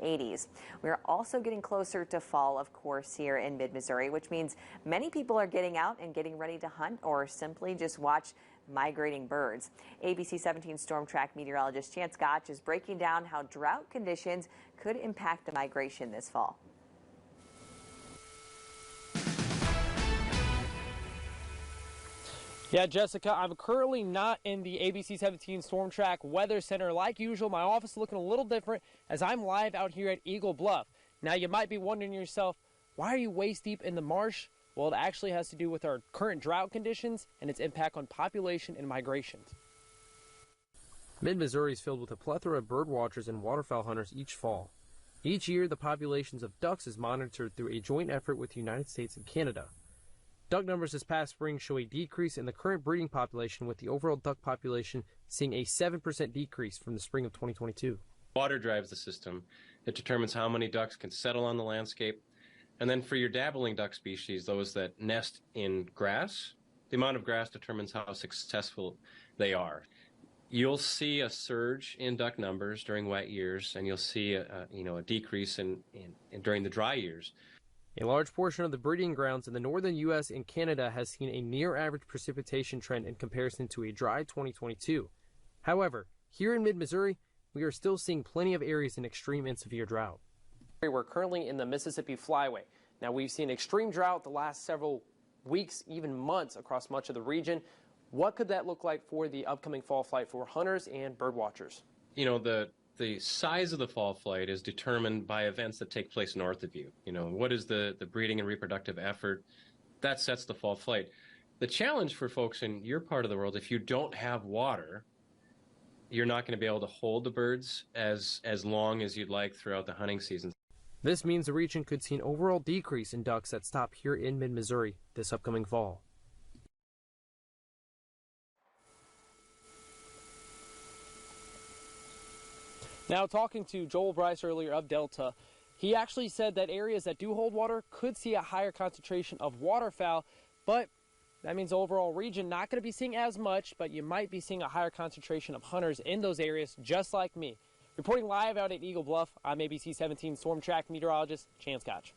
80s. We're also getting closer to fall, of course, here in mid-Missouri, which means many people are getting out and getting ready to hunt or simply just watch migrating birds. ABC 17 Storm Track meteorologist Chance Gotch is breaking down how drought conditions could impact the migration this fall. Yeah, Jessica, I'm currently not in the ABC 17 Storm Track Weather Center. Like usual, my office is looking a little different as I'm live out here at Eagle Bluff. Now, you might be wondering to yourself, why are you waist deep in the marsh? Well, it actually has to do with our current drought conditions and its impact on population and migrations. Mid-Missouri is filled with a plethora of bird watchers and waterfowl hunters each fall. Each year, the populations of ducks is monitored through a joint effort with the United States and Canada. Duck numbers this past spring show a decrease in the current breeding population, with the overall duck population seeing a 7% decrease from the spring of 2022. Water drives the system. It determines how many ducks can settle on the landscape. And then for your dabbling duck species, those that nest in grass, the amount of grass determines how successful they are. You'll see a surge in duck numbers during wet years, and you'll see a decrease during the dry years. A large portion of the breeding grounds in the northern U.S. and Canada has seen a near-average precipitation trend in comparison to a dry 2022. However, here in mid-Missouri, we are still seeing plenty of areas in extreme and severe drought. We're currently in the Mississippi Flyway. Now, we've seen extreme drought the last several weeks, even months, across much of the region. What could that look like for the upcoming fall flight for hunters and bird watchers? You know, the size of the fall flight is determined by events that take place north of you. You know, what is the breeding and reproductive effort? That sets the fall flight. The challenge for folks in your part of the world, if you don't have water, you're not going to be able to hold the birds as long as you'd like throughout the hunting season. This means the region could see an overall decrease in ducks that stop here in mid-Missouri this upcoming fall. Now, talking to Joel Bryce earlier of Delta, he actually said that areas that do hold water could see a higher concentration of waterfowl, but that means the overall region not going to be seeing as much, but you might be seeing a higher concentration of hunters in those areas, just like me. Reporting live out at Eagle Bluff, I'm ABC 17 Storm Track meteorologist Chance Gotch.